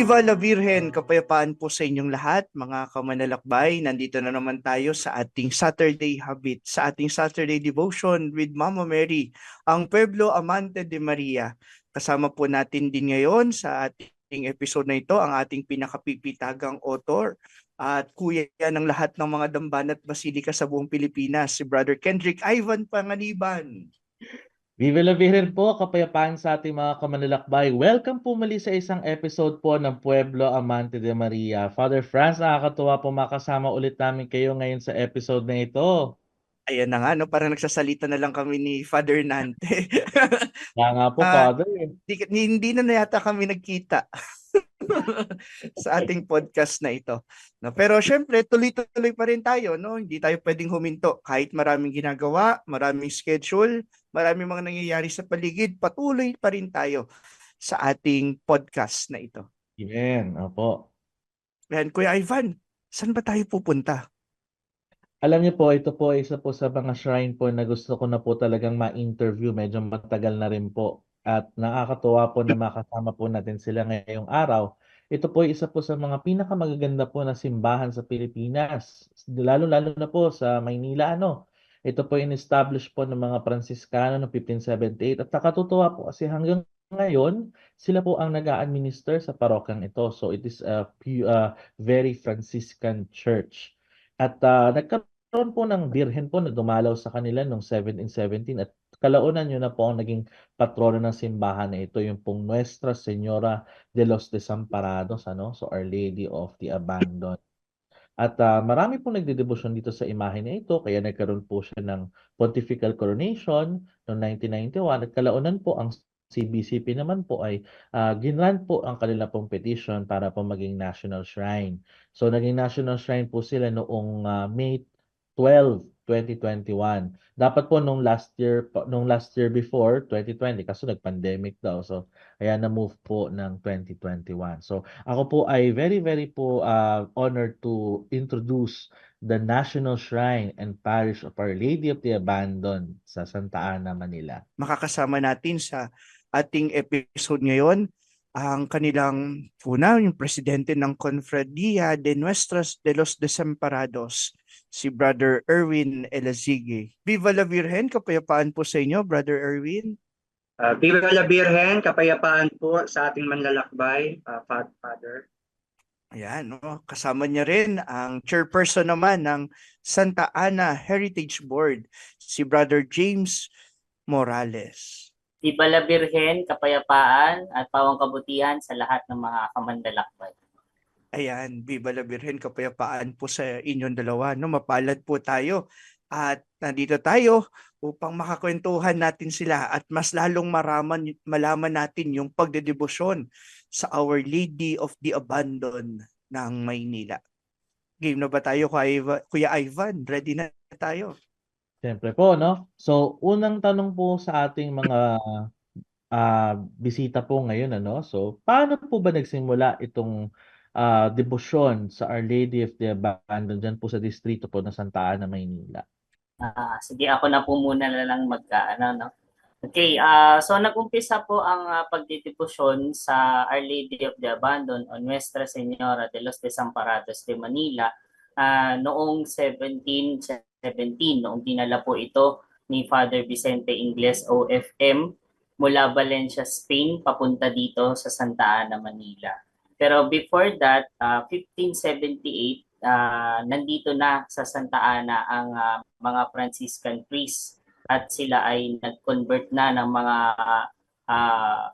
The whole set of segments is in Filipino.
Viva la Virgen! Kapayapaan po sa inyong lahat, mga kamanlalakbay. Nandito na naman tayo sa ating Saturday Habit, sa ating Saturday Devotion with Mama Mary, ang Pueblo Amante de Maria. Kasama po natin din ngayon sa ating episode na ito ang ating pinakapipitagang author at kuya ng lahat ng mga damban at basilika sa buong Pilipinas, si Brother Kendrick Ivan Panganiban. Viva la Virgen po, kapayapaan sa ating mga kamanlalakbay. Welcome po muli sa isang episode po ng Pueblo Amante de Maria. Father Franz, nakakatuwa po makasama ulit namin kayo ngayon sa episode na ito. Ayan na nga, no? Parang nagsasalita na lang kami ni Father Nante. Kaya nga po, At Father. hindi na yata kami nagkita sa ating podcast na ito. No, pero syempre, tuloy-tuloy pa rin tayo, no? Hindi tayo pwedeng huminto kahit maraming ginagawa, maraming schedule, maraming mga nangyayari sa paligid, patuloy pa rin tayo sa ating podcast na ito. Amen. Opo. Ayan, Kuya Ivan, saan ba tayo pupunta? Alam niyo po, ito po ay isa po sa mga shrine po na gusto ko na po talagang ma-interview. Medyo matagal na rin po. At nakakatuwa po na makasama po natin sila ngayong araw. Ito po ay isa po sa mga pinakamagaganda po na simbahan sa Pilipinas. Lalo-lalo na po sa Maynila, ano. Ito po in-establish po ng mga Pransiskano noong 1578. At nakatutuwa po kasi hanggang ngayon, sila po ang nag-a-administer sa parokyang ito. So it is a very Franciscan church. At nagkaroon po ng birhen po na dumalaw sa kanila noong 1717 at kalaunan yun na po ang naging patrono ng simbahan na ito, yung pong Nuestra Señora de los Desamparados, ano? So Our Lady of the Abandoned. At marami pong nagdedebosyon dito sa imahe na ito, kaya nagkaroon po siya ng pontifical coronation noong 1991 at kalaunan po ang CBCP naman po ay ginrant po ang kanila pong petition para po maging national shrine. So naging national shrine po sila noong May 12, 2021. Dapat po nung last year before 2020 kaso nag-pandemic daw. So kaya na-move po ng 2021. So ako po ay very po honored to introduce the National Shrine and Parish of Our Lady of the Abandoned sa Santa Ana, Manila. Makakasama natin sa ating episode ngayon ang kanilang yung presidente ng Confradia de Nuestras de los Desamparados, si Brother Erwin Elazigi. Viva la Virgen, kapayapaan po sa inyo, Brother Erwin. Viva la Virgen, kapayapaan po sa ating manlalakbay, Father. Ayan, no? Kasama niya rin ang chairperson naman ng Santa Ana Heritage Board, si Brother James Morales. Viva la Virgen, kapayapaan at pawang kabutihan sa lahat ng mga kamandalakbay. Ayan, Viva la Virgen, kapayapaan po sa inyong dalawa. No? Mapalad po tayo at nandito tayo upang makakwentuhan natin sila at mas lalong malaman natin yung pagdedebosyon sa Our Lady of the Abandoned ng Maynila. Game na ba tayo, Kuya Ivan? Ready na tayo? Siyempre po, no? So, unang tanong po sa ating mga bisita po ngayon, ano? So, paano po ba nagsimula itong debosyon sa Our Lady of the Abandoned dyan po sa distrito po ng Santa Ana, Maynila? Sige, ako na po muna na lang no? Okay, so nag-umpisa po ang pagdedebosyon sa Our Lady of the Abandoned o Nuestra Señora de los Desamparados de Manila noong 1717, noong dinala po ito ni Father Vicente Ingles OFM mula Valencia, Spain, papunta dito sa Santa Ana, Manila. Pero before that, 1578, nandito na sa Santa Ana ang mga Franciscan priests at sila ay nag-convert na ng mga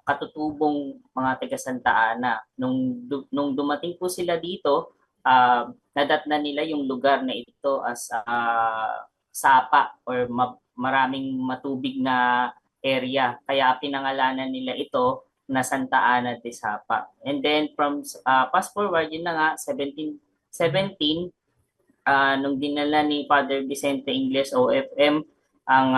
katutubong mga taga Santa Ana. Nung dumating po sila dito, nadatnan nila yung lugar na ito as sapa or maraming matubig na area. Kaya pinangalanan nila ito na Santa Ana de Sapa. And then from fast forward, yun na nga, 1717, nung dinala ni Father Vicente Ingles OFM ang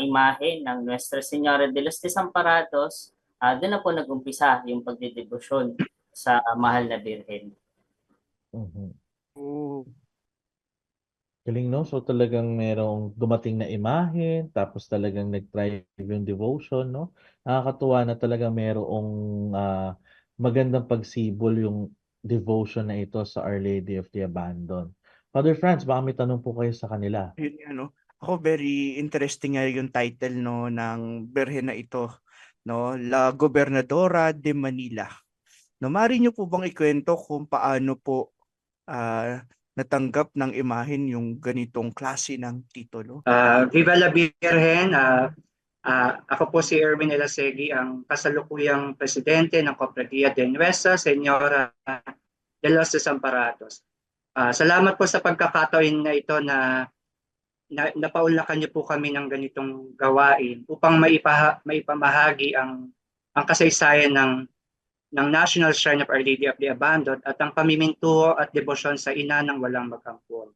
imahe ng Nuestra Señora de los Desamparados, doon na po nag-umpisa yung pagdedebosyon sa mahal na Birhen. Oh. Galing, no? So talagang merong dumating na imahe, tapos talagang nag-thrive yung devotion, no? Nakakatuwa na talagang merong magandang pagsibol yung devotion na ito sa Our Lady of the Abandon. Father Franz, baka may tanong po kayo sa kanila. Yun nga, no? Ako very interesting nga yung title no ng berhen na ito, no, La Gobernadora de Manila. No, maaari niyo po bang ikwento kung paano po natanggap ng imahen yung ganitong klase ng titulo? Viva la Virgen, ako po si Erwin Elasegi, ang kasalukuyang presidente ng Cofradía de Nuestra Señora de los Desamparados. Salamat po sa pagkakataon na ito na napaunlakan niyo po kami ng ganitong gawain upang maipamahagi ang kasaysayan ng National Shrine of Our Lady of the Abandoned at ang pamimintuho at debosyon sa ina ng walang magampon.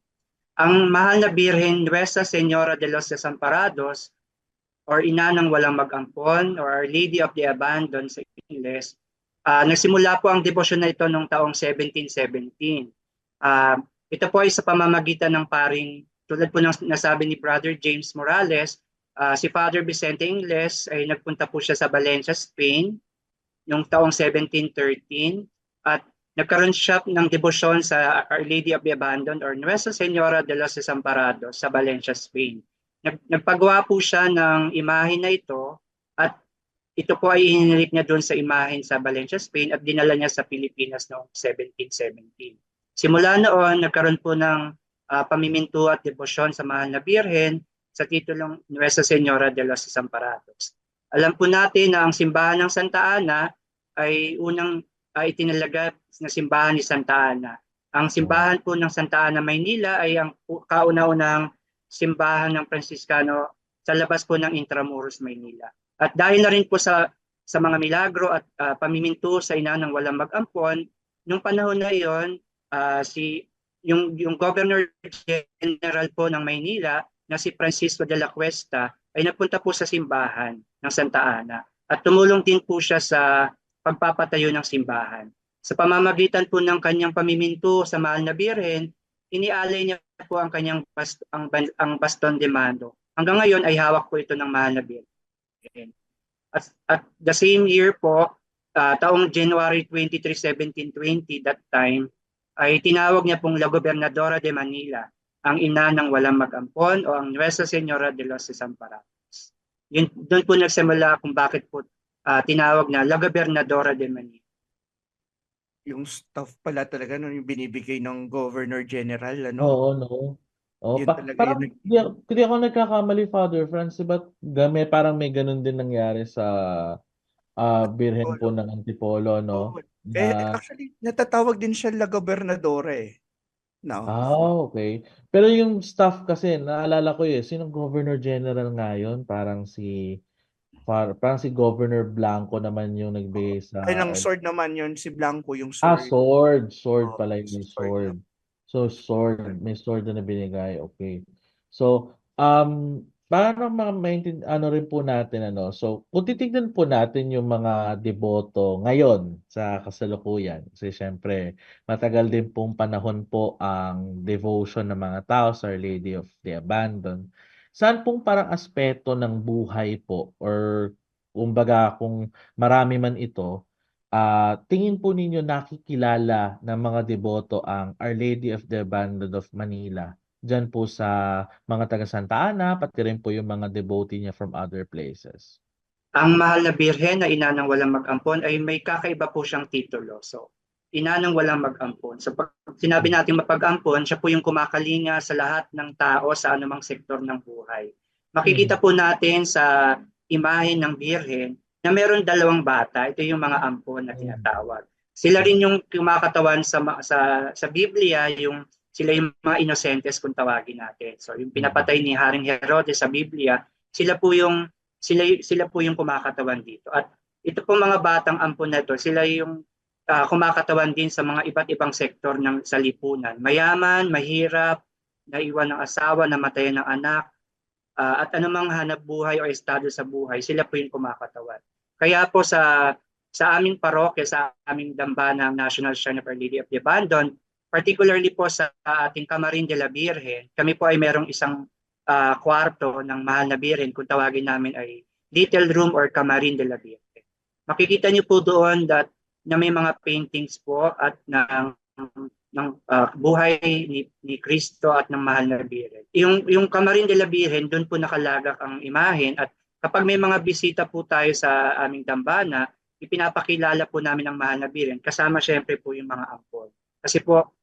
Ang mahal na Birhen Nuestra Señora de los Desamparados or ina ng walang mag-ampon or Our Lady of the Abandoned sa Ingles, nagsimula po ang debosyon na ito noong taong 1717. Ito po ay sa pamamagitan ng paring, tulad po ng nasabi ni Brother James Morales, si Father Vicente Ingles ay nagpunta po siya sa Valencia, Spain noong taong 1713 at nagkaroon siya ng debosyon sa Our Lady of the Abandoned or Nuestra Señora de los Desamparados sa Valencia, Spain. Nagpagawa po siya ng imahe na ito at ito po ay hinilik niya doon sa imahen sa Valencia, Spain at dinala niya sa Pilipinas noong 1717. Simula noon, nagkaroon po ng pamiminto at debosyon sa mahal na Birhen sa titulong Nuestra Señora de los Desamparados. Alam po natin na ang simbahan ng Santa Ana ay unang itinalaga na simbahan ni Santa Ana. Ang simbahan po ng Santa Ana, Maynila ay ang kauna-unang simbahan ng Franciscano sa labas po ng Intramuros, Maynila. At dahil na rin po sa mga milagro at pamiminto sa ina ng walang mag-ampon, nung panahon na iyon, yung Governor General po ng Maynila na si Francisco de la Cuesta ay nagpunta po sa simbahan ng Santa Ana at tumulong din po siya sa pagpapatayo ng simbahan. Sa pamamagitan po ng kanyang pamiminto sa mahal na Birhen, inialay niya po ang kanyang baston de mando. Hanggang ngayon ay hawak po ito ng mahal na Birhen. At the same year po, taong January 23, 1720, that time, ay tinawag niya pong La Gobernadora de Manila, ang ina ng walang mag-ampon o ang Nuestra Señora de los Desamparados. Doon po nagsimula kung bakit po tinawag na La Gobernadora de Manila. Yung staff pala talaga no, yung binibigay ng Governor General, ano? Oo, no? Oh, Yun talaga parang yun. hindi ako nagkakamali, Father Franz, ba't parang may ganun din nangyari sa Birhen po ng Antipolo, no? Oo. Actually, natatawag din siya La Gobernadora No? Okay. Pero yung staff kasi, naalala ko sinong Governor General ngayon? Parang si Governor Blanco naman yung nagbigay sa... Ay, ng sword naman yun, si Blanco yung sword. Sword. Sword Oo, pala yung sword. sword. So, sword. May sword na binigay. Okay. So, parang ano rin po natin, So, kung titignan po natin yung mga deboto ngayon sa kasalukuyan, kasi syempre, matagal din pong panahon po ang devotion ng mga tao sa Our Lady of the Abandoned. Saan pong parang aspeto ng buhay po or kumbaga kung marami man ito, tingin po ninyo nakikilala ng mga deboto ang Our Lady of the Abandoned of Manila dyan po sa mga taga Santa Ana, pati rin po yung mga devotee niya from other places? Ang mahal na Birhen na ina ng walang mag-ampon ay may kakaiba po siyang titulo. So, ina ng walang mag-ampon. So, pag sinabi natin mapag-ampon, siya po yung kumakalinga sa lahat ng tao sa anumang sektor ng buhay. Makikita po natin sa imahe ng Birhen na meron dalawang bata. Ito yung mga ampon na tinatawag. Sila rin yung kumakatawan sa Biblia, sila yung mga inosentes kung tawagin natin. So yung pinapatay ni Haring Herodes sa Biblia, sila po yung kumakatawan dito. At ito po mga batang ampon na ito, sila yung kumakatawan din sa mga iba't ibang sektor sa lipunan. Mayaman, mahirap, naiwan ng asawa, namatayan ng anak, at anumang hanap buhay o estado sa buhay, sila po yung kumakatawan. Kaya po sa aming parokya, sa aming dambana ng National Shrine of Our Lady of the Abandoned, particularly po sa ating Camarin de la Virgen, kami po ay merong isang kwarto ng mahal na Birhen, kung tawagin namin ay Little Room or Camarin de la Virgen. Makikita niyo po doon that na may mga paintings po at ng buhay ni Cristo at ng Mahal na Birhen. Yung Camarin de la Virgen, doon po nakalagak ang imahen, at kapag may mga bisita po tayo sa aming dambana, ipinapakilala po namin ang Mahal na Birhen, kasama syempre po yung mga ampon. Kasi po,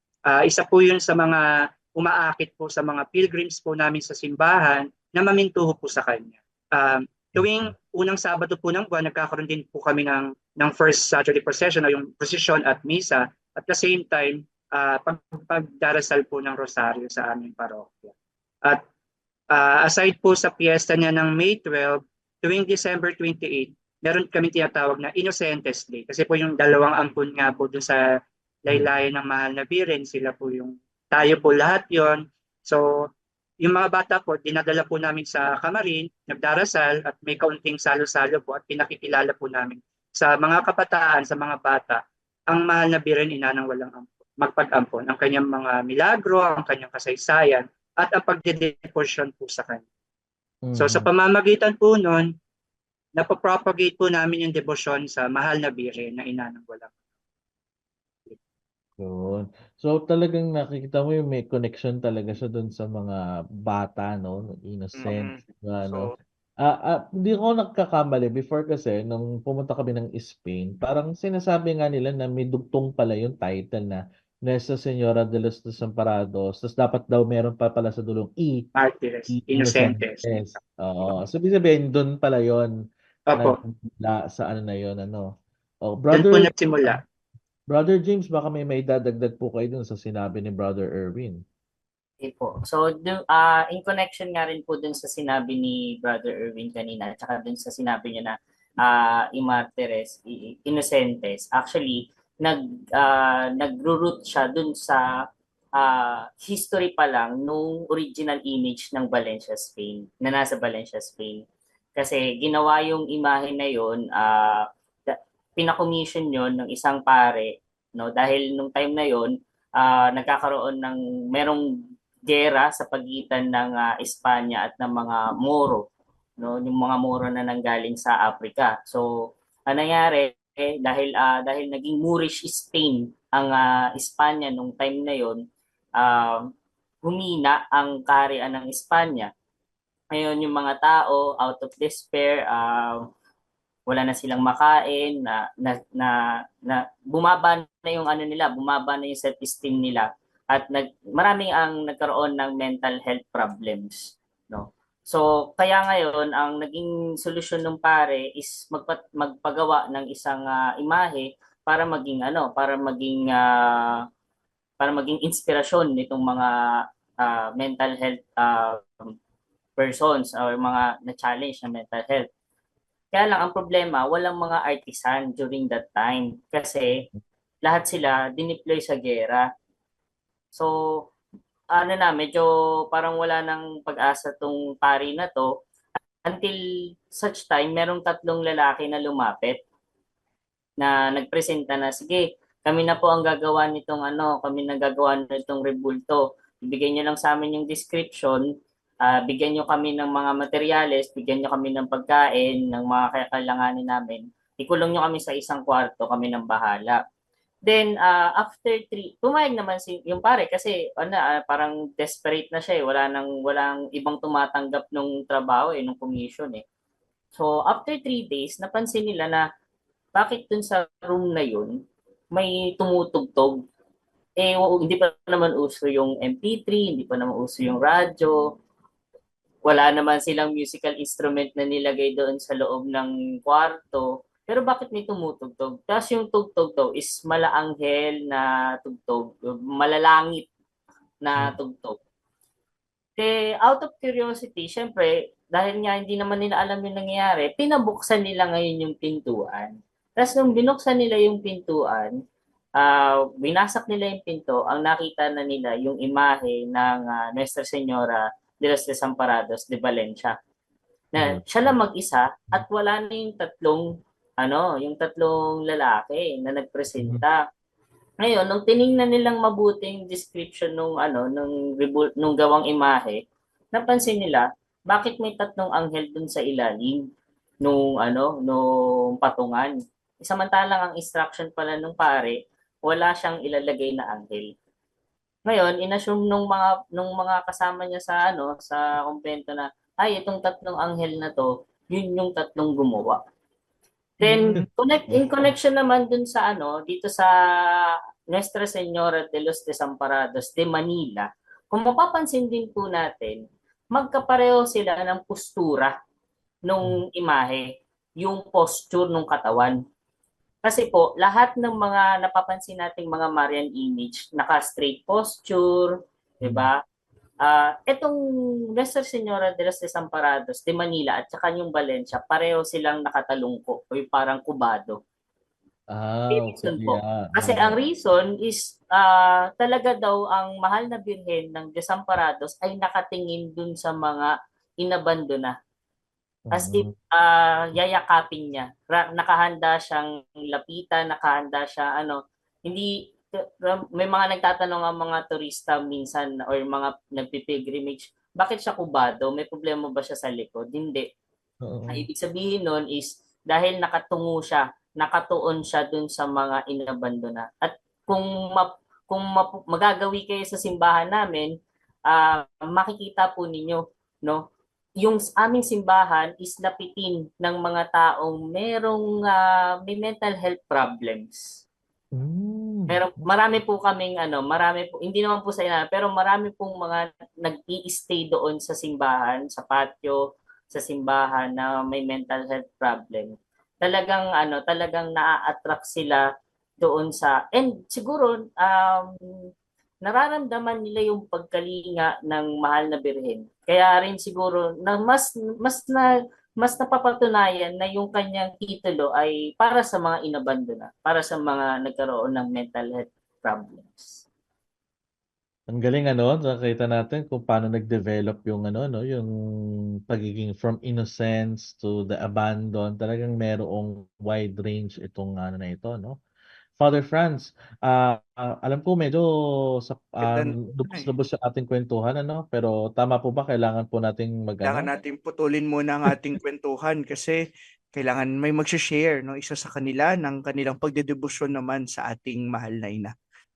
isa po yun sa mga umaakit po sa mga pilgrims po namin sa simbahan na mamintuho po sa kanya. Tuwing unang Sabado po ng buwan, nagkakaroon din po kami ng first Saturday procession o yung procession at misa. At the same time, pagdarasal po ng rosaryo sa aming parokya. At aside po sa piyesta niya ng May 12, tuwing December 28, meron kami tinatawag na Innocentes Day. Kasi po yung dalawang ampon nga po doon sa laylayan ng Mahal na Birhen, sila po yung tayo po lahat yon. So, yung mga bata po, dinadala po namin sa Camarin, nagdarasal at may kaunting salo-salo po at pinakikilala po namin sa mga kabataan, sa mga bata, ang Mahal na Birhen, ina ng walang magpag-ampon, ang kanyang mga milagro, ang kanyang kasaysayan, at ang pagdedeposyon po sa kanya. So sa pamamagitan po nun, napapropagate po namin yung debosyon sa Mahal na Birhen na ina ng walang. Yun. So talagang nakikita mo yung may connection talaga siya doon sa mga bata, no? Innocent, ano. Hindi ko nagkakamali before kasi nung pumunta kami ng Spain, parang sinasabi nga nila na may dugtong pala yung title na Nuestra Señora de los Desamparados. Tapos dapat daw meron pa pala sa dulong Martires, Innocentes. Innocentes. Oo. So, ibig sabihin, doon pala yon Opo, nagmula sa ano na yon, ano. Oh, doon po nagsimula. Brother James, baka may dadagdag po kayo dun sa sinabi ni Brother Erwin. Okay po. So, in connection nga rin po dun sa sinabi ni Brother Erwin kanina, at saka dun sa sinabi niya na Imartires, Innocentes, actually, nagro-root siya dun sa history pa lang nung original image ng Valencia, Spain, na nasa Valencia, Spain. Kasi ginawa yung imahe na yun, pinakommission yon ng isang pare, no, dahil nung time na yon nagkakaroon ng merong gera sa pagitan ng Espanya at ng mga Moro, no, yung mga Moro na nanggaling sa Africa. So ang nangyari dahil naging Moorish Spain ang Espanya nung time na yon, humina ang kaharian ng Espanya. Ngayon yung mga tao out of despair, wala na silang makain, na bumaba na yung ano nila, bumaba na yung self-esteem nila, at maraming ang nagkaroon ng mental health problems, no. So kaya ngayon ang naging solusyon ng pare is magpagawa ng isang imahe para maging inspirasyon nitong mga mental health persons or mga na-challenge na mental health. Kaya lang ang problema, walang mga artisan during that time kasi lahat sila dineploy sa gera. So, medyo parang wala nang pag-asa tong pari na to until such time merong 3 lalaki na lumapit na nagpresenta na, sige, kami na po ang gagawa nitong kami na gagawa nitong rebulto. Ibigay niyo lang sa amin yung description, bigyan nyo kami ng mga materyales, bigyan nyo kami ng pagkain, ng mga kakailanganin namin. Ikulong nyo kami sa isang kwarto, kami ng bahala. Then, after 3, pumayag naman yung pare kasi parang desperate na siya eh. Walang ibang tumatanggap ng trabaho nung commission eh. So, after 3 days, napansin nila na bakit dun sa room na yun, may tumutugtog. Hindi pa naman uso yung MP3, hindi pa naman uso yung radyo, wala naman silang musical instrument na nilagay doon sa loob ng kwarto. Pero bakit may tumutugtog? Tapos yung tugtog daw is malaanghel na tugtog, malalangit na tugtog. Out of curiosity, syempre, dahil nga hindi naman nila alam yung nangyayari, pinabuksan nila ngayon yung pintuan. Tapos nung binuksan nila yung pintuan, binasak nila yung pinto, ang nakita na nila yung imahe ng Nuestra Señora de los Desamparados de Valencia. Na siya lang mag-isa at wala na yung tatlong lalaki na nagpresenta. Ngayon, nung tiningnan nilang mabuti yung description nung gawang imahe, napansin nila bakit may 3 anghel dun sa ilalim nung patungan. Samantalang ang instruction pala nung pare, wala siyang ilalagay na anghel. Ngayon, inassume nung mga kasama niya sa sa kumpento na ay itong tatlong anghel na to, yun yung tatlong gumawa. Then in connection naman dun sa dito sa Nuestra Señora de los Desamparados de Manila, kung mapapansin din po natin, magkapareho sila ng postura nung imahe, yung posture ng katawan. Kasi po, lahat ng mga napapansin nating mga Marian image, naka-straight posture, di ba? Itong Nuestra Señora de los Desamparados de Manila at saka yung Valencia, pareho silang nakatalungko o yung parang kubado. May Okay. reason po. Yeah. Kasi ang reason is talaga daw ang mahal na birhen ng Desamparados ay nakatingin dun sa mga inabandona. As if yayakapin niya. Nakahanda siyang lapitan, nakahanda siya hindi may mga nagtatanong ang mga turista minsan or mga nagpipilgrimage, bakit siya kubado? May problema ba siya sa likod? Hindi. Ang ibig sabihin nun is dahil nakatuon siya dun sa mga inabandona. At kung magagawi kayo sa simbahan namin, makikita po ninyo, no? Yung aming simbahan is lapitin ng mga taong may mental health problems. Pero marami po kaming hindi naman po sa ina, pero marami pong mga nag-i-stay doon sa simbahan, sa patio, sa simbahan na may mental health problem. Talagang na-attract sila doon and siguro nararamdaman nila yung pagkalinga ng mahal na birhen. Kaya rin siguro na mas napapatunayan na yung kanyang titulo ay para sa mga inabandona, para sa mga nagkaroon ng mental health problems. Ang galing nakita natin kung paano nag-develop yung yung pagiging from innocence to the abandon. Talagang merong wide range itong na ito, no? Father Franz, alam ko medyo lubos-lubos sa ating kwentuhan, pero tama po ba kailangan po nating Kailangan natin putulin muna ang ating kwentuhan kasi kailangan may mag-share, no? Isa sa kanila ng kanilang pagdedebosyon naman sa ating mahal na ina.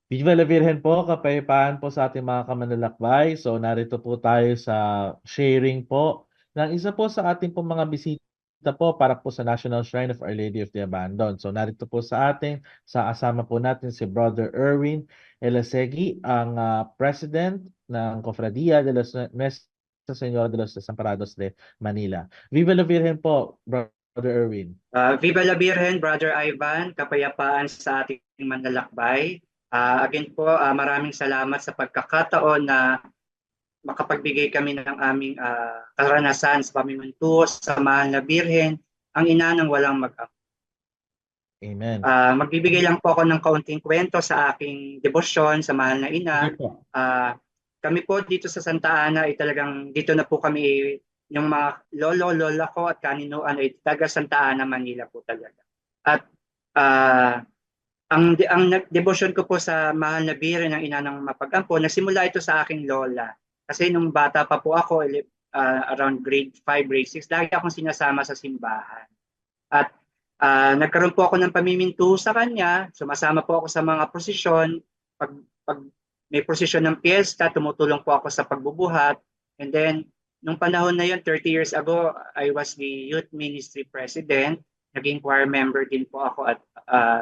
Viva la Virgen po, kapayapaan po sa ating mga kamanlalakbay. So narito po tayo sa sharing po ng isa po sa ating po mga bisita po para po sa National Shrine of Our Lady of the Abandon. So narito po sa asama po natin si Brother Erwin Elasegui, ang President ng Cofradia de los Nuestra Señora de los Desamparados de Manila. Viva la Virgen po, Brother Erwin. Viva la Virgen, Brother Ivan, kapayapaan sa ating manlalakbay. Again po, maraming salamat sa pagkakataon na makapagbigay kami ng aming karanasan sa pamimunto sa mahal na Birhen, ang ina ng walang mag-ama. Amen. Magbibigay lang po ako ng kaunting kwento sa aking debosyon sa mahal na ina. Kami po dito sa Santa Ana ay talagang dito na po kami, yung mga lola ko at kaninuan ay taga Santa Ana, Manila po talaga. At ang debosyon ko po sa mahal na Birhen ng ina ng mapag-ampo, nagsimula ito sa aking lola. Kasi nung bata pa po ako, around grade 5, grade 6, lagi akong sinasama sa simbahan. At nagkaroon po ako ng pamiminto sa kanya, sumasama po ako sa mga prosesyon. Pag may prosesyon ng piyesta, tumutulong po ako sa pagbubuhat. And then, nung panahon na yun, 30 years ago, I was the youth ministry president. Naging choir member din po ako at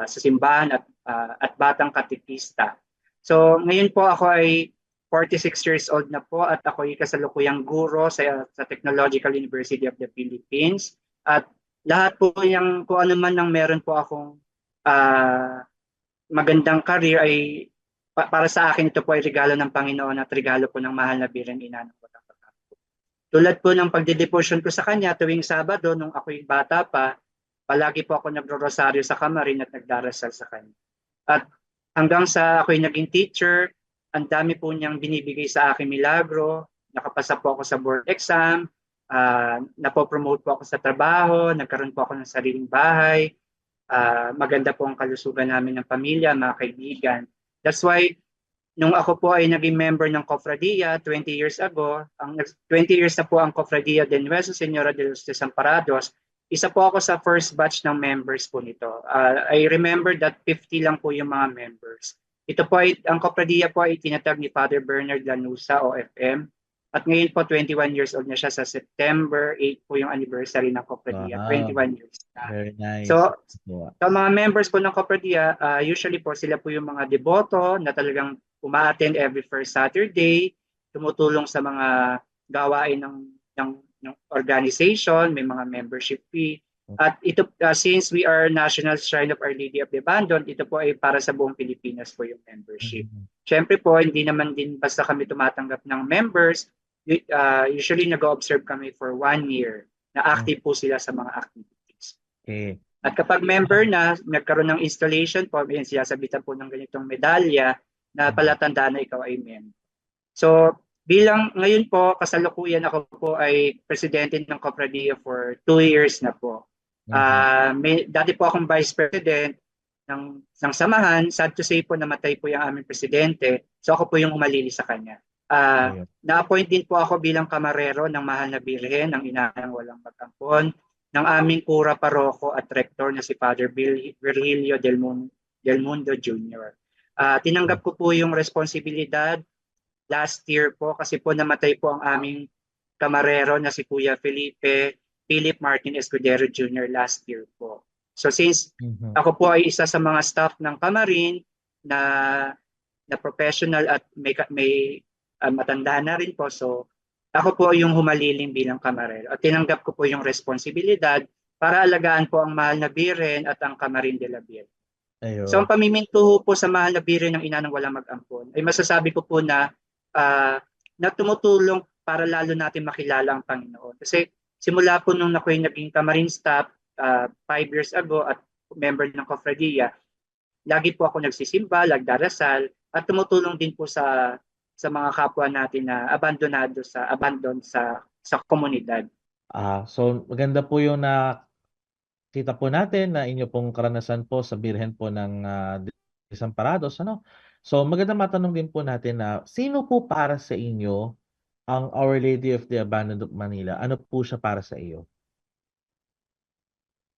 sa simbahan at batang katekista. So ngayon po ako ay 46 years old na po at ako ay kasalukuyang guro sa Technological University of the Philippines. At lahat po yung kung ano man ang meron po akong magandang career ay para sa akin ito po ay regalo ng Panginoon at regalo po ng mahal na Birhen ina ng walang mag-ama. Tulad po ng pagdedebosyon ko sa kanya tuwing Sabado nung ako'y bata pa, palagi po ako nagro-rosaryo sa kamarin at nagdarasal sa kanya. At hanggang sa ako'y naging teacher, ang dami po niyang binibigay sa akin milagro. Nakapasa po ako sa board exam, napopromote po ako sa trabaho, nagkaroon po ako ng sariling bahay, maganda po ang kalusugan namin ng pamilya, mga kaibigan. That's why, nung ako po ay naging member ng Cofradia 20 years ago, 20 years na po ang Cofradia de Nuestra Señora de los Desamparados, isa po ako sa first batch ng members po nito. I remember that 50 lang po yung mga members. Ito po ay, ang Copradia po ay tinatag ni Father Bernard Lanusa, OFM. At ngayon po, 21 years old na siya. Sa September 8 po yung anniversary ng Copradia. Wow. 21 years na. Very nice. So, Wow. sa mga members po ng Copradia, usually po sila po yung mga deboto na talagang uma-attend every first Saturday, tumutulong sa mga gawain ng organization, may mga membership fee. At ito, since we are National Shrine of Our Lady of the Abandoned, ito po ay para sa buong Pilipinas po yung membership. Siyempre po, hindi naman din basta kami tumatanggap ng members. Usually nag-observe kami for 1 year na active po sila sa mga activities. Okay. At kapag member na, nagkaroon ng installation po, yan siyasabitan po ng ganitong medalya na palatandaan na ikaw ay member. So, bilang ngayon po, kasalukuyan ako po ay presidente ng Copradia for 2 years na po. Dati po akong vice president ng samahan. Sad to say po, namatay po yung aming presidente. So ako po yung umalili sa kanya. Na-appoint din po ako bilang kamarero ng Mahal na Birhen, ng Ina ng Walang Pag-ampon, ng aming kura paroko at rector na si Father Virgilio Del Mundo Jr. Tinanggap ko po yung responsibilidad last year po kasi po namatay po ang aming kamarero na si Kuya Philip Martin Escudero Jr. last year po. So since ako po ay isa sa mga staff ng Kamarin na professional at may matanda na rin po, so ako po yung humaliling bilang kamarero at tinanggap ko po yung responsibilidad para alagaan po ang Mahal na Birhen at ang Kamarin de la Virgen. So ang pamimintuho po sa Mahal na Birhen ng Ina ng Walang Mag-ampon ay masasabi ko po na tumutulong para lalo natin makilala ang Panginoon. Kasi simula po nung ako'y naging Kamarin staff 5 years ago at member ng Cofradia, lagi po ako nagsisimba, nagdarasal at tumutulong din po sa mga kapwa natin na abandon sa komunidad. So maganda po yung nakita po natin na inyo pong karanasan po sa Birhen po ng Desamparados, ano? So maganda matanong din po natin na sino po para sa inyo ang Our Lady of the Abandoned of Manila? Ano po siya para sa iyo?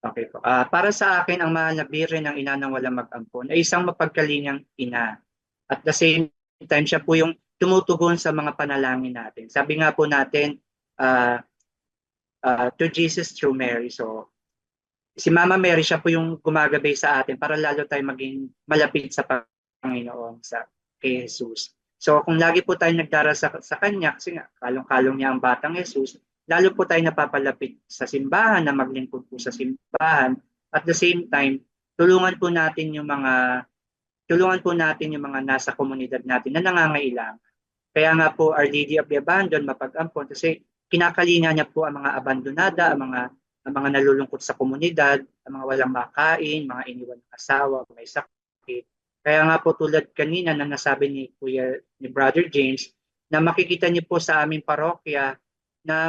Okay po. Para sa akin, ang Mahal na Birhen ng Ina ng Walang Mag-ampon ay isang mapagkalingang ina. At the same time, siya po yung tumutugon sa mga panalangin natin. Sabi nga po natin, to Jesus through Mary. So, si Mama Mary, siya po yung gumagabay sa atin para lalo tayo maging malapit sa Panginoon, kay Jesus. So, kung lagi po tayo nagdarasal sa Kanya, kasi nga, kalong-kalong niya ang batang Jesus, lalo po tayo napapalapit sa simbahan, na maglingkod po sa simbahan. At the same time, tulungan po natin yung mga nasa komunidad natin na nangangailangan. Kaya nga po, Our Lady of the Abandoned, mapag-ampon, kasi kinakalinga niya po ang mga abandonada, ang mga nalulungkot sa komunidad, ang mga walang makain, mga iniwan ng asawa, may sakit. Kaya nga po tulad kanina na nasabi ni Brother James, na makikita niyo po sa aming parokya na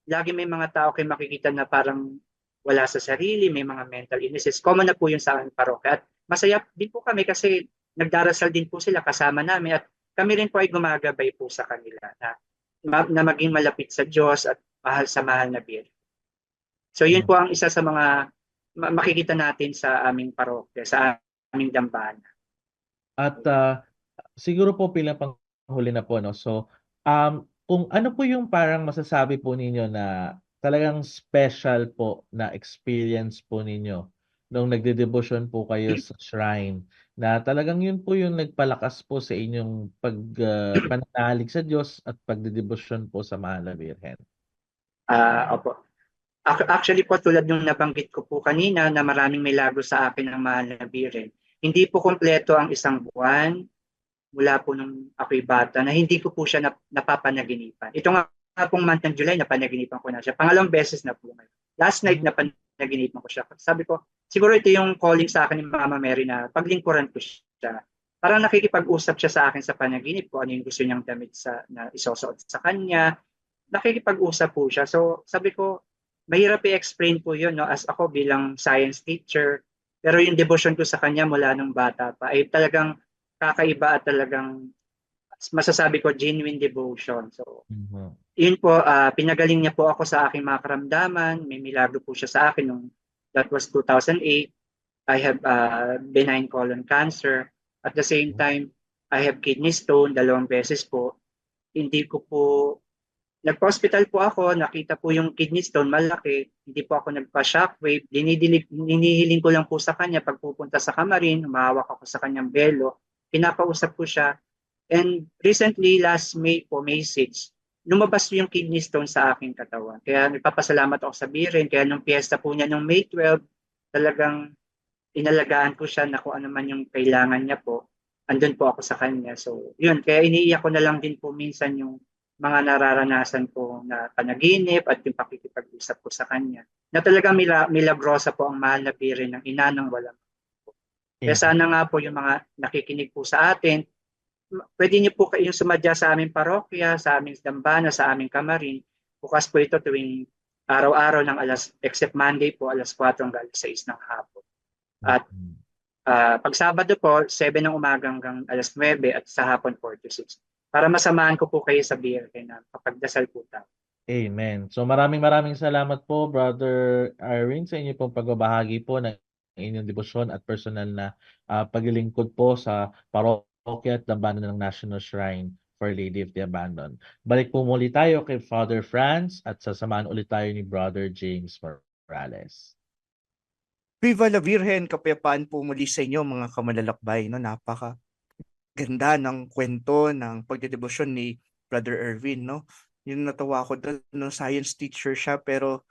lagi may mga tao kayo makikita na parang wala sa sarili, may mga mental illnesses. Common na po yun sa aming parokya. At masaya din po kami kasi nagdarasal din po sila kasama namin at kami rin po ay gumagabay po sa kanila na maging malapit sa Diyos at Mahal na Birhen. So yun po ang isa sa mga makikita natin sa aming parokya, sa aming dambana. At siguro po bilang panghuli na po, no? So, kung ano po yung parang masasabi po ninyo na talagang special po na experience po ninyo nung nagde-devotion po kayo sa shrine, na talagang yun po yung nagpalakas po sa inyong pananalig sa Diyos at pagde-devotion po sa Mahal na Birhen? Opo. Actually po, tulad yung nabanggit ko po kanina na maraming milagro sa akin ng Mahal na Birhen, hindi po kompleto ang isang buwan mula po nung ako'y bata na hindi ko po siya napapanaginipan. Ito nga pong month ng July, napanaginipan ko na siya. Pangalawang beses na po ngayon. Last night, napanaginipan ko siya. Sabi ko, siguro ito yung calling sa akin ni Mama Mary na paglingkuran ko siya. Parang nakikipag-usap siya sa akin sa panaginip ko, ano yung gusto niyang damit na isusuot sa kanya. Nakikipag-usap po siya. So sabi ko, mahirap i-explain po yun, no? As ako bilang science teacher, pero yung devotion ko sa kanya mula nung bata pa ay talagang kakaiba at talagang masasabi ko genuine devotion. So, Mhm. yun po, pinagaling niya po ako sa aking mga karamdaman. May milagro po siya sa akin nung that was 2008. I have benign colon cancer. At the same time, I have kidney stone, 2 beses po. Hindi ko po, nagpa-hospital po ako, nakita po yung kidney stone, malaki. Hindi po ako nagpa-shockwave. Hinihiling ko lang po sa kanya pag pupunta sa kamarin, humahawak ako sa kanyang belo. Pinakausap ko siya. And recently, last May po, May 6, lumabas yung kidney stone sa aking katawan. Kaya nagpapasalamat ako sa Biren. Kaya nung piyesta po niya nung May 12, talagang inalagaan ko siya na kung ano man yung kailangan niya po, andun po ako sa kanya. So, yun. Kaya iniiyak ko na lang din po minsan yung mga nararanasan ko na panaginip at yung pakikipag-usap ko sa kanya. Na talagang milagrosa po ang mahal na Biren ng ina ng walang. Kaya sana nga po yung mga nakikinig po sa atin, pwede niyo po kayong sumadya sa aming parokya, sa aming dambana, sa aming kamarin. Bukas po ito tuwing araw-araw ng except Monday po, alas 4 hanggang alas 6 ng hapon. At pag Sabado po, 7 ng umaga hanggang alas 9 at sa hapon 4 to 6. Para masamahan ko po kayo sa BRK na kapagdasal po tayo. Amen. So maraming salamat po, Brother Irene, sa inyo pong pagbabahagi po ng inyong debosyon at personal na paglilingkod po sa parokya at dambana ng National Shrine for Lady of the Abandoned. Balik po muli tayo kay Father Franz at sasamahan ulit tayo ni Brother James Morales. Viva la Virgen, kapayapaan po muli sa inyo mga kamalalakbay. No? Napaka ganda ng kwento ng pagdedebosyon ni Brother Erwin. No? Yung natawa ko doon, no, science teacher siya, pero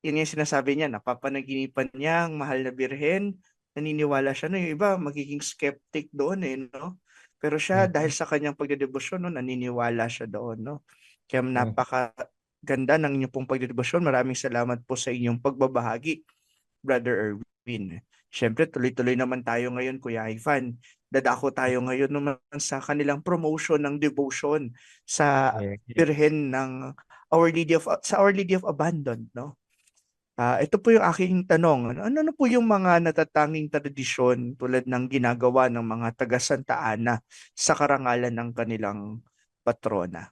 yun yung sinasabi niya, napapanaginipan niya ang mahal na Birhen, naniniwala siya. No? Yung iba, magiging skeptic doon eh, no? Pero siya, dahil sa kanyang pagdedebosyon, no, naniniwala siya doon. No? Kaya napakaganda ng inyong pong pagdedebosyon. Maraming salamat po sa inyong pagbabahagi, Brother Erwin. Siyempre, tuloy-tuloy naman tayo ngayon, Kuya Ivan. Dadako tayo ngayon naman sa kanilang promotion ng devotion sa Birhen ng Our Lady of Abandon, no? Ito po yung aking tanong. Ano po yung mga natatanging tradisyon tulad ng ginagawa ng mga taga Santa Ana sa karangalan ng kanilang patrona?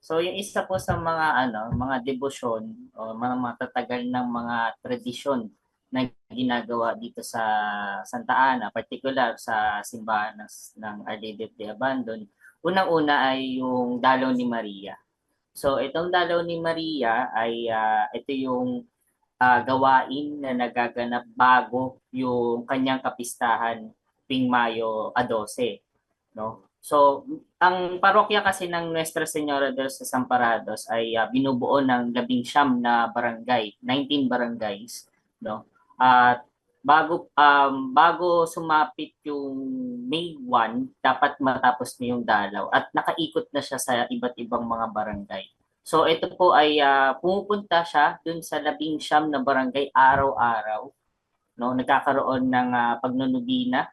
So yung isa po sa mga debosyon o mga matatagal ng mga tradisyon na ginagawa dito sa Santa Ana, particular sa simbahan ng Our Lady of the Abandon, unang-una ay yung Dalaw ni Maria. So itong Dalaw ni Maria ay ito yung gawain na nagaganap bago yung kanyang kapistahan tuwing Mayo 12, no? So, ang parokya kasi ng Nuestra Señora de los Desamparados ay binubuo ng 19 na barangay, 19 barangays, no? At bago sumapit yung May 1, dapat matapos na yung dalaw at nakaikot na siya sa iba't ibang mga barangay. So ito po ay pumupunta siya dun sa 19 na barangay araw-araw, no? Nagkakaroon ng pagnunubina,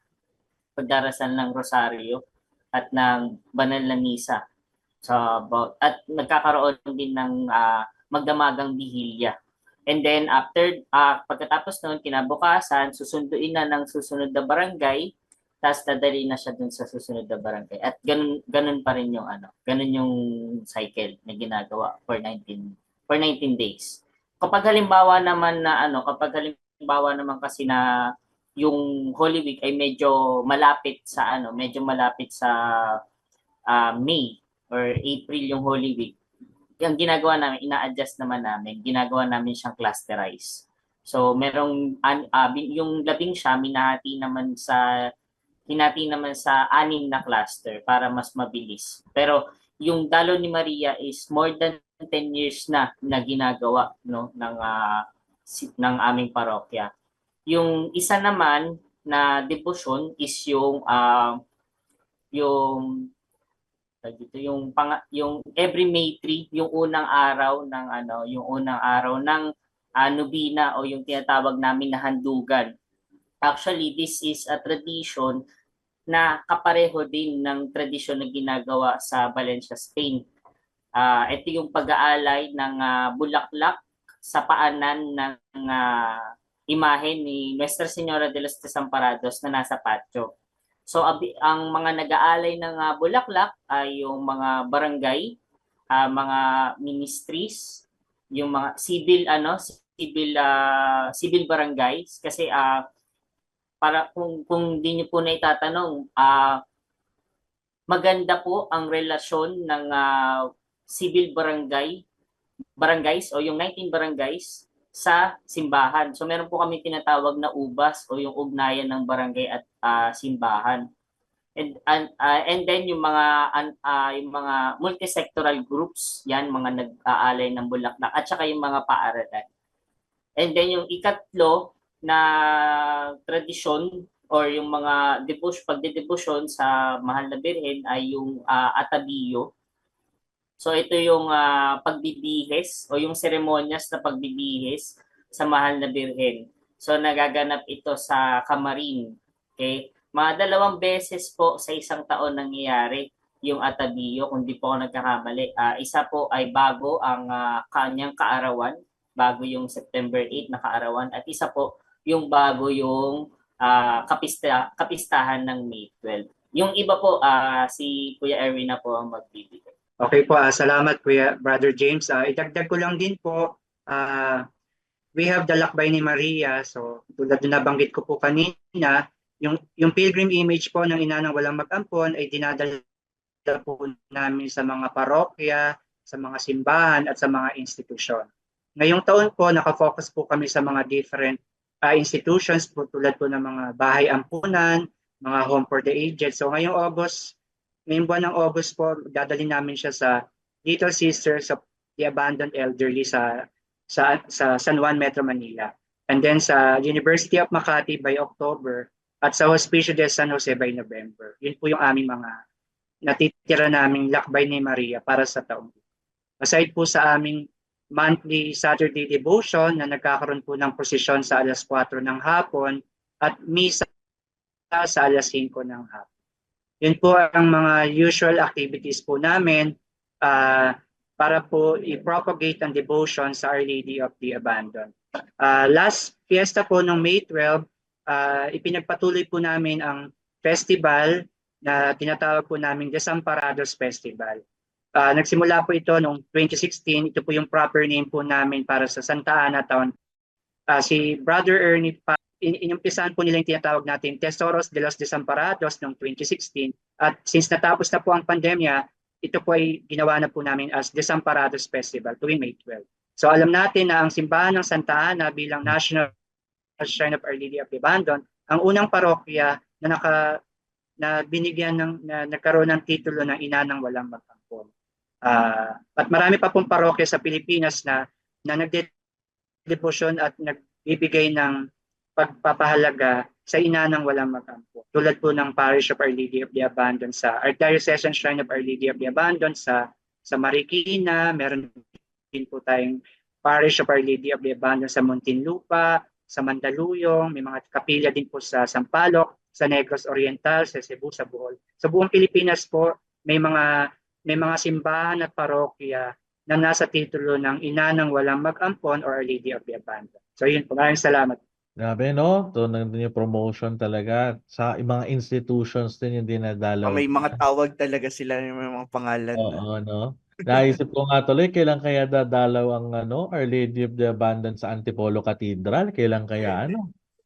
pagdarasal ng rosaryo at ng banal na misa. So at nagkakaroon din ng magdamagang bihilya. And then pagkatapos noon, kinabukasan, susunduin na ng susunod na barangay, tapos dadali na siya dun sa susunod na barangay. At ganun pa rin yung ganun yung cycle na ginagawa for 19 days. Kapag halimbawa naman kasi na yung Holy Week ay medyo malapit sa May or April yung Holy Week, yung ginagawa namin, ina-adjust naman namin, ginagawa namin siyang clusterize. So merong yung 19 hinati naman sa 6 na cluster para mas mabilis. Pero yung Dalaw ni Maria is more than 10 years na ginagawa, no, ng aming parokya. Yung isa naman na debosyon is yung every May 3, yung unang araw ng nobina o yung tinatawag namin na handugan. Actually, this is a tradition na kapareho din ng tradisyon na ginagawa sa Valencia, Spain. Ito yung pag-aalay ng bulaklak sa paanan ng imahe ni Nuestra Señora de los Desamparados na nasa patio. So ang mga nag-aalay ng bulaklak ay yung mga barangay, mga ministries, yung mga civil barangays kasi para kung di niyo po na itatanong, maganda po ang relasyon ng civil barangays o yung 19 barangays sa simbahan. So meron po kami tinatawag na ubas o yung ugnayan ng barangay at simbahan. And then yung mga multisectoral groups, yan mga nag-aalay ng bulaklak at saka yung mga paaralan. And then yung ikatlo na tradisyon or yung mga pagdedebosyon sa Mahal na Birhen ay yung atabiyo. So ito yung pagbibihis o yung seremonyas na pagbibihis sa Mahal na Birhen. So nagaganap ito sa Kamarin. Okay? Mga 2 beses po sa isang taon nangyayari yung atabiyo, kung di po ako nagkakamali. Isa po ay bago ang kanyang kaarawan, bago yung September 8 na kaarawan, at isa po yung bago yung kapistahan ng May 12. Yung iba po, si Kuya Erwin na po ang magbibigay. Okay po, salamat Kuya Brother James. Idagdag ko lang din po, we have the Lakbay ni Maria. So tulad na nabanggit ko po kanina, yung pilgrim image po ng Ina ng Walang Mag-ampon ay dinadala po namin sa mga parokya, sa mga simbahan at sa mga institusyon. Ngayong taon po, nakafocus po kami sa mga different institutions po, tulad po ng mga bahay ampunan, mga home for the aged. So ngayong buwan ng August po, dadalhin namin siya sa Little Sisters of the Abandoned Elderly sa San Juan, Metro Manila. And then sa University of Makati by October at sa Hospicio de San Jose by November. Yun po yung aming mga natitira naming Lakbay ni Maria para sa taong. Aside po sa aming monthly Saturday devotion na nagkakaroon po ng prosesyon sa alas 4 ng hapon at misa sa alas 5 ng hapon. Yun po ang mga usual activities po namin para po i-propagate ang devotion sa Our Lady of the Abandoned. Last fiesta po noong May 12, ipinagpatuloy po namin ang festival na tinatawag po namin Desamparados Festival. Nagsimula po ito noong 2016. Ito po yung proper name po namin para sa Santa Ana Town. Si Brother Ernie pa, inumpisahan po nila yung tinatawag natin Tesoros de los Desamparados noong 2016. At since natapos na po ang pandemya, ito po ay ginawa na po namin as Desamparados Festival tuwing May 12. So alam natin na ang simbahan ng Santa Ana bilang National Shrine of Our Lady of the Abandoned, ang unang parokya na binigyan na nagkaroon ng titulo ng Ina ng Walang Mag-ampon. At marami pa pong parokya sa Pilipinas na nagdedebosyon at nagbibigay ng pagpapahalaga sa Ina ng Walang Mag-ampon. Tulad po ng Parish of Our Lady of the Abandoned sa Archdiocesan Shrine of Our Lady of the Abandoned sa Marikina. Meron din po tayong Parish of Our Lady of the Abandoned sa Muntinlupa, sa Mandaluyong, may mga kapilya din po sa Sampaloc, sa Negros Oriental, sa Cebu, sa Bohol. Sa buong Pilipinas po, may mga simbahan at parokya na nasa titulo ng Ina ng Walang Mag-ampon or Our Lady of the Abandoned. So yun po, maraming salamat. Grabe, no? Ito nandun yung promotion talaga. Sa mga institutions din yung dinadalaw. May mga tawag talaga sila, may mga pangalan. Oo, no? Naisip ko nga tuloy, kailan kaya dadalaw ang Our Lady of the Abandoned sa Antipolo Cathedral? Kailan kaya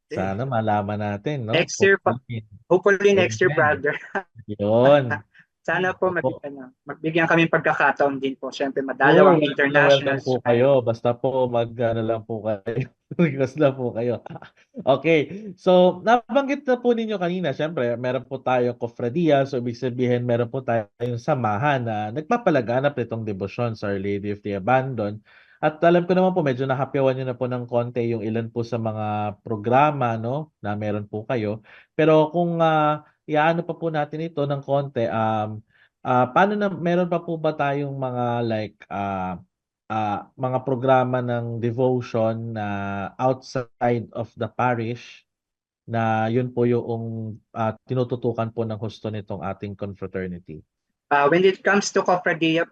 Sana malaman natin, no? Next year pa. Hopefully next year, brother. Yun. Sana po magbigyan kami pagkakataon din po. Siyempre, madalawang international. Welcome po kayo. Basta po lang po kayo. Request lang po kayo. Okay. So, nabanggit na po ninyo kanina, siyempre, meron po tayong kofradiya. So, ibig sabihin, meron po tayong samahan na nagpapalaganap nitong debosyon sa Our Lady of the Abandoned. At alam ko naman po, medyo nakapiawan nyo na po ng konti yung ilan po sa mga programa, no, na meron po kayo. Pero kung iaano pa po natin ito ng konti, paano na, meron pa po ba tayong mga mga programa ng devotion na outside of the parish na yun po yung tinututukan po ng husto nitong ating confraternity? When it comes to Cofradia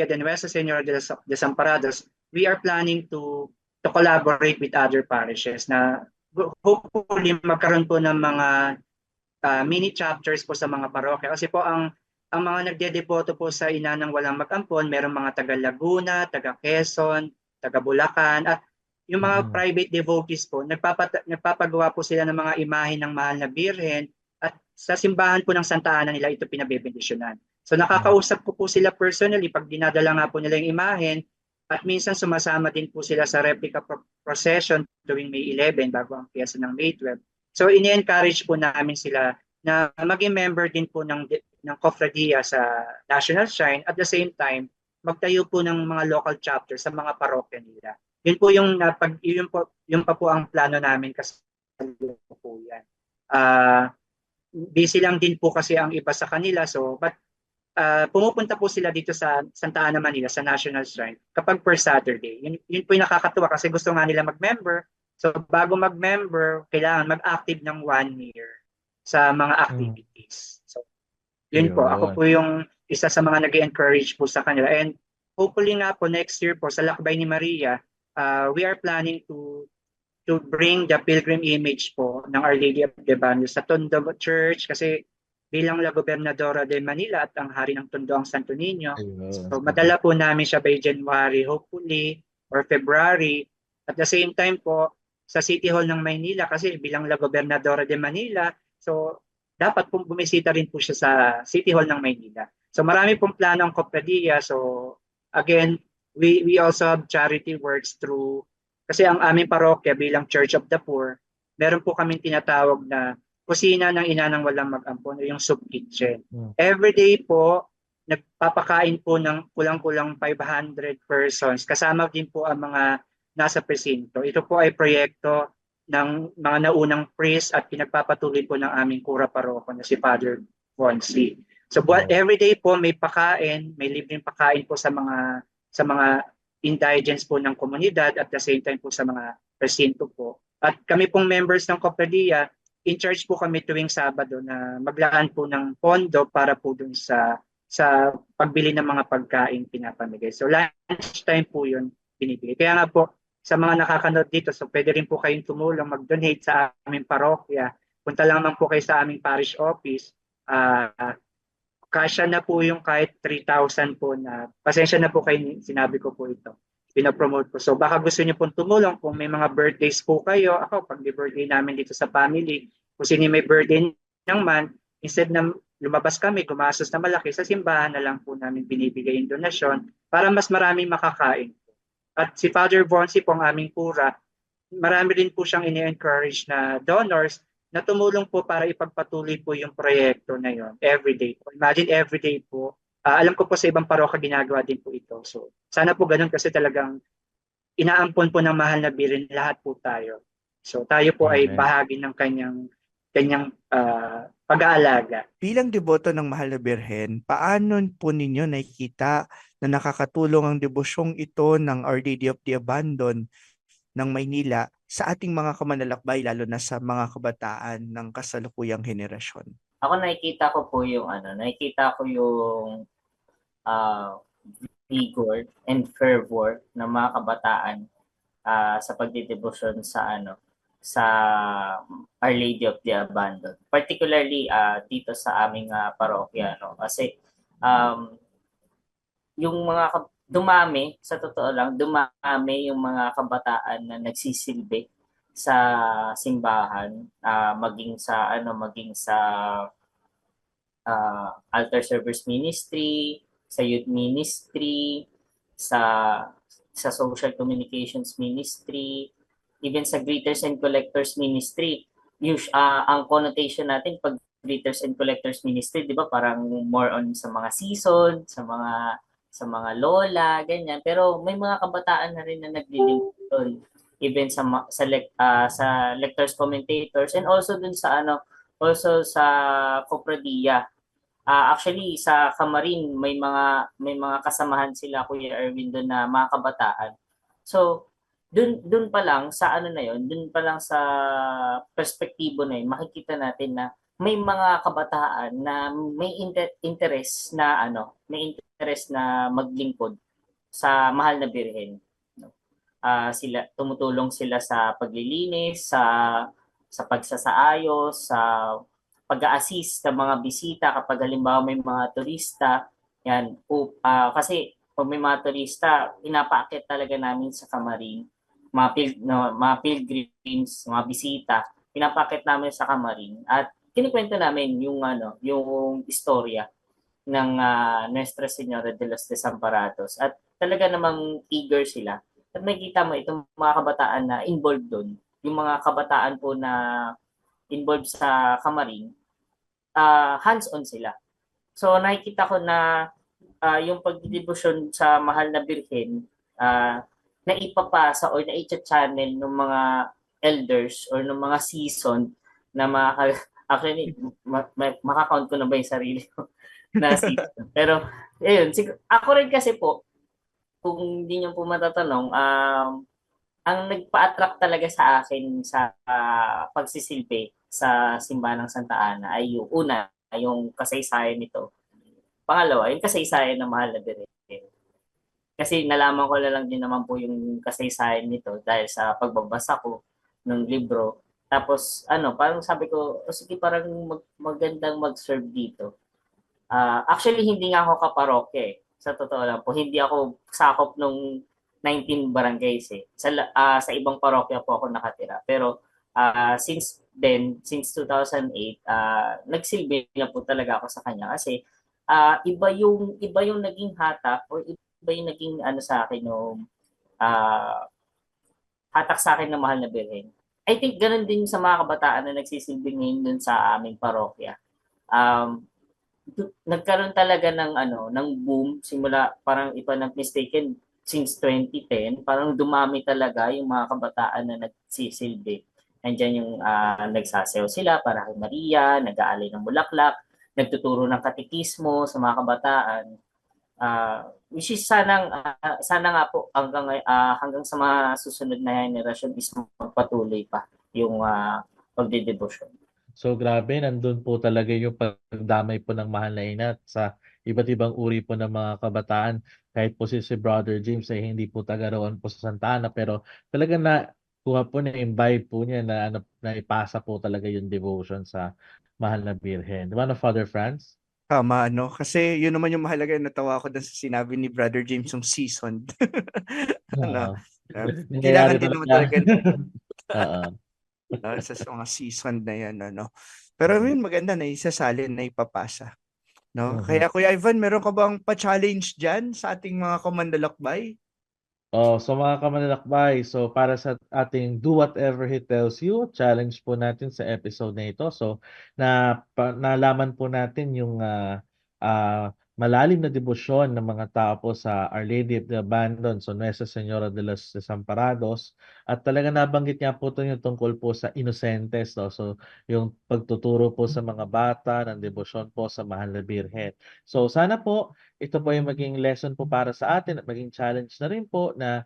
de Nuestra Señora de los Desamparados, we are planning to collaborate with other parishes na hopefully magkaroon po ng mga mini chapters po sa mga parokya. Kasi po ang mga nagdedeboto po sa Ina ng Walang Mag-ampon, merong mga taga Laguna, taga Quezon, taga Bulacan, at yung mga private devotees po, nagpapagawa po sila ng mga imahe ng mahal na birhen, at sa simbahan po ng Santa Ana nila ito pinabebendisyonan. So nakakausap ko po sila personally pag dinadala nga po nila yung imahen, at minsan sumasama din po sila sa replica procession tuwing May 11 bago ang piyesta ng May 12. So ini-encourage po namin sila na maging member din po ng Cofradia sa National Shrine, at the same time magtayo po ng mga local chapter sa mga parokya nila. Yun po yung pa po ang plano namin kasi po yan. Busy lang din po kasi ang iba sa kanila, so but pumupunta po sila dito sa Santa Ana, Manila sa National Shrine kapag per Saturday. Yun po yung nakakatuwa kasi gusto nga nila mag-member. So bago mag-member, kailangan mag-active ng 1 year sa mga activities. So yun po, ako po yung isa sa mga nag-encourage po sa kanila. And hopefully nga po next year po sa Lakbay ni Maria, we are planning to bring the pilgrim image po ng Our Lady of the Baño sa Tondo Church, kasi bilang La Gobernadora de Manila at ang hari ng Tondo ang Santo Niño. So madala po namin siya by January hopefully or February. At the same time po sa City Hall ng Maynila, kasi bilang La Gobernadora de Manila, so dapat po bumisita rin po siya sa City Hall ng Maynila. So marami pong plano ang Cofradia. So again, we also have charity works through, kasi ang aming parokya bilang Church of the Poor, meron po kaming tinatawag na kusina ng Ina ng Walang Mag-ampon, yung soup kitchen. Every day po, nagpapakain po ng kulang-kulang 500 persons. Kasama din po ang mga nasa presinto. Ito po ay proyekto ng mga naunang priest at pinagpapatuloy po ng aming kura paroko na si Father Vonsi. So every day po may pakain, may libreng pakain po sa mga indigents po ng komunidad, at the same time po sa mga presinto po. At kami pong members ng Cofradia, in charge po kami tuwing Sabado na maglaan po ng pondo para po dun sa pagbili ng mga pagkain pinapamigay. So lunch time po yun binibigay. Kaya nga po sa mga nakakanood dito, so pwede rin po kayong tumulong, mag-donate sa aming parokya. Punta lang po kayo sa aming parish office. Kasya na po yung kahit 3,000 po na, pasensya na po kayo, sinabi ko po ito. Pinopromote po. So baka gusto niyo pong tumulong kung may mga birthdays po kayo. Ako, pag may birthday namin dito sa family, kung sino may birthday ng month, instead na lumabas kami, gumastos na malaki, sa simbahan na lang po namin binibigay yung donasyon para mas maraming makakain. At si Father Vonsi po ang aming kura, marami rin po siyang ini-encourage na donors na tumulong po para ipagpatuloy po yung proyekto na yon everyday po. Imagine everyday po. Alam ko po sa ibang parokya ginagawa din po ito. So sana po ganun, kasi talagang inaampon po ng mahal na birhen lahat po tayo. So tayo po ay bahagi ng kanyang pag-aalaga. Bilang deboto ng mahal na birhen, paano po ninyo nakikita na nakakatulong ang debosyong ito ng Our Lady of the Abandon ng Maynila sa ating mga kamanlalakbay, lalo na sa mga kabataan ng kasalukuyang henerasyon? Ako nakikita ko yung vigor and fervor ng mga kabataan sa pagdedebosyon sa Our Lady of the Abandon. Particularly dito sa aming parokya, no? Kasi yung mga sa totoo lang, dumami yung mga kabataan na nagsisilbi sa simbahan, maging sa altar servers ministry, sa youth ministry, sa social communications ministry, even sa greeters and collectors ministry. Ang connotation natin pag greeters and collectors ministry, 'di ba, parang more on sa mga season, sa mga lola, ganyan. Pero may mga kabataan na rin na naglilingkod doon, even sa lectors, commentators, and also dun sa sa Cofradia. Actually sa Camarin may mga kasamahan sila, Kuya Erwin, doon na mga kabataan. So dun pa lang sa dun pa lang sa perspektibo na yun, makikita natin na may mga kabataan na may interest na maglingkod sa mahal na birhen. Tumutulong sila sa paglilinis, sa pagsasaayos, pag-a-assist sa mga bisita kapag halimbawa may mga turista. Yan, kasi pag may mga turista, pinapaakyat talaga namin sa kamarin. Mga pilgrims, mga bisita, pinapaakyat namin sa kamarin at kinikwento namin yung yung istorya ng Nuestra Señora de los Desamparados at talaga namang eager sila. At makikita mo itong mga kabataan na involved doon, yung mga kabataan po na involved sa kamarin, hands-on sila. So nakikita ko na yung pagdidibusyon sa mahal na birhen na ipapasa or na i-channel ng mga elders or ng mga seasoned na actually makakount ko na ba yung sarili ko na season. Pero ayun, ako rin kasi po kung hindi niyo po matatanong, ang nagpa-attract talaga sa akin sa pagsisilbi sa simbahan ng Santa Ana ay yung una, yung kasaysayan nito. Pangalawa, yung kasaysayan ng mahal na birhen. Kasi nalaman ko na lang din naman po yung kasaysayan nito dahil sa pagbabasa ko ng libro. Tapos parang sabi ko, sige parang magandang mag-serve dito. Actually, hindi nga ako kaparokya eh. Sa totoo lang po, hindi ako sakop nung 19 barangays eh. Sa ibang parokya po ako nakatira. Pero since 2008, nagsilbi na po talaga ako sa kanya kasi iba yung naging hatak or iba yung naging sa akin yung hatak sa akin ng mahal na birhen. I think ganun din sa mga kabataan na nagsisilbi ngayon dun sa aming parokya. Nagkaroon talaga ng boom simula parang if I'm not mistaken since 2010 parang dumami talaga yung mga kabataan na nagsisilbi. Andiyan yung nagsasayaw sila para kay Maria, nag-aalay ng bulaklak, nagtuturo ng katekismo sa mga kabataan. Which is sana nga po hanggang sa mga susunod na henerasyon is magpatuloy pa yung pagdedebosyon. So grabe, nandun po talaga yung pagdamay po ng mahal na ina sa iba't ibang uri po ng mga kabataan. Kahit po si Brother James ay hindi po taga roon po sa Santa Ana, pero talaga na kuha po na imbibe po niya na ipasa po talaga yung devotion sa mahal na Birhen. Di ba na Father Franz? Tama, kasi yun naman yung mahalaga, natawa ko dun sa sinabi ni Brother James yung seasoned. Oo. Kailangan Nangyayari din naman talaga. talaga Oo. sa mga seasoned na yan, Pero yun, maganda na isasalin na ipapasa. No? Mhm. Kaya Kuya Ivan, meron ka bang pa-challenge dyan sa ating mga komandalakbay? So mga kamanlalakbay, so para sa ating do whatever he tells you, challenge po natin sa episode na ito. So nalaman po natin yung malalim na debosyon ng mga tao po sa Our Lady of the Abandon, so Nuestra Señora de los Desamparados. At talaga nabanggit nga po ito yung tungkol po sa Inocentes. No? So yung pagtuturo po sa mga bata ng debosyon po sa Mahal na Birhen. So sana po ito po yung maging lesson po para sa atin at maging challenge na rin po na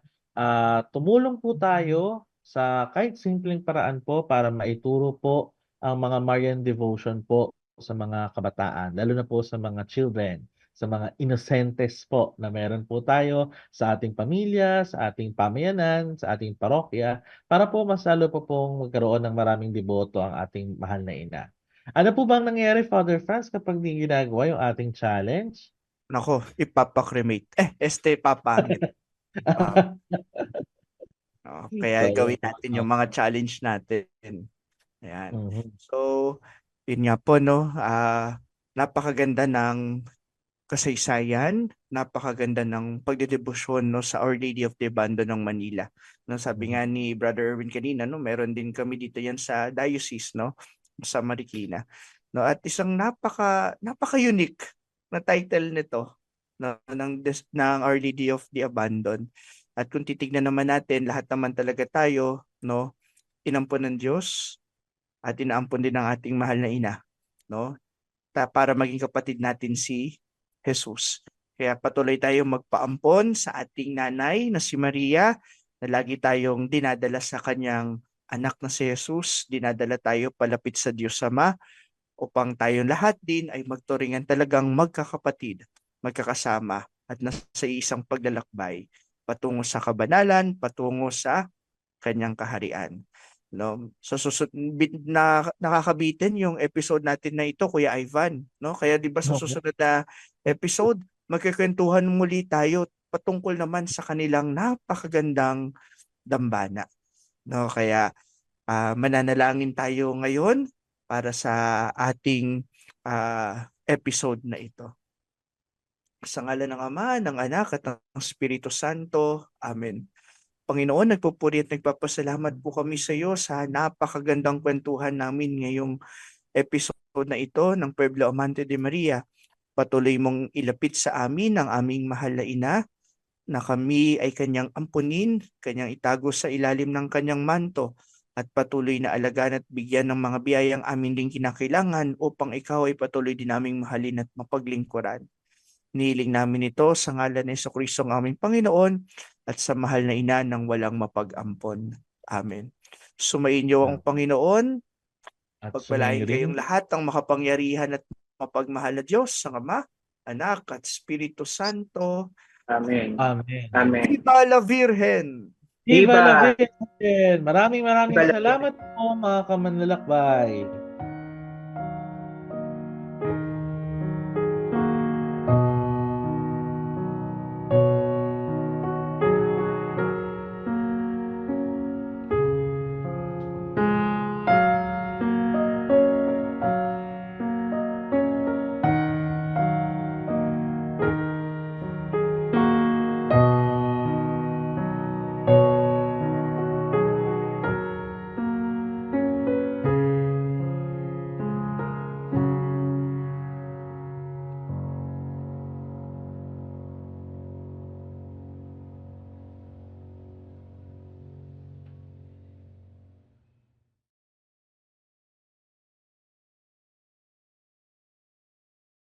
tumulong po tayo sa kahit simpleng paraan po para maituro po ang mga Marian devotion po sa mga kabataan, lalo na po sa mga children, sa mga innocentes po na meron po tayo sa ating pamilya, sa ating pamayanan, sa ating parokya, para po mas lalo po pong magkaroon ng maraming deboto ang ating mahal na ina. Ano po bang nangyayari, Father Franz, kapag di ginagawa yung ating challenge? Nako, ipapakremate. Papangit. Kaya So, gawin natin yung mga challenge natin. Ayan. mhm. So, yun nga po, napakaganda ng kasaysayan, napakaganda ng pagdedebosyon sa Our Lady of the Abandon ng Manila. Sabi nga ni Brother Erwin kanina, meron din kami dito yan sa diocese, sa Marikina. At isang napaka-unique na title nito, ng Our Lady of the Abandon. At kung titignan naman natin, lahat naman talaga tayo, inampon ng Diyos at inaampon din ng ating mahal na ina, para maging kapatid natin si Jesus. Kaya patuloy tayong magpaampon sa ating nanay na si Maria, na lagi tayong dinadala sa kanyang anak na si Jesus, dinadala tayo palapit sa Diyos Ama, upang tayong lahat din ay magturingan talagang magkakapatid, magkakasama, at nasa isang paglalakbay patungo sa kabanalan, patungo sa kanyang kaharian. no? Sa nakakabitin yung episode natin na ito, Kuya Ivan, no? Kaya 'di ba sa Opo. susunod na episode, magkukwentuhan muli tayo patungkol naman sa kanilang napakagandang dambana, no? Kaya mananalangin tayo ngayon para sa ating episode na ito. Sa ngalan ng Ama, ng Anak at ng Espiritu Santo. Amen. Panginoon, nagpupuri at nagpapasalamat po kami sa iyo sa napakagandang kwentuhan namin ngayong episode na ito ng Pueblo Amante de Maria. Patuloy mong ilapit sa amin ang aming mahal na ina, na kami ay kanyang ampunin, kanyang itago sa ilalim ng kanyang manto, at patuloy na alagaan at bigyan ng mga biyayang amin din kinakailangan upang ikaw ay patuloy din naming mahalin at mapaglingkuran. Nihiling namin ito sa ngalan ni Jesucristo ang aming Panginoon at sa mahal na ina ng walang mapag-ampon. Amen. Sumainyo ang Panginoon, At pagpalain sumayin rin. kayong lahat ang makapangyarihan at mapagmahal na Diyos, ang Ama, Anak at Espiritu Santo. Amen. Amen. Amen. Viva la Virgen! Viva la Viva! Virgen! Maraming Viva la salamat po mga kamanlalakbay.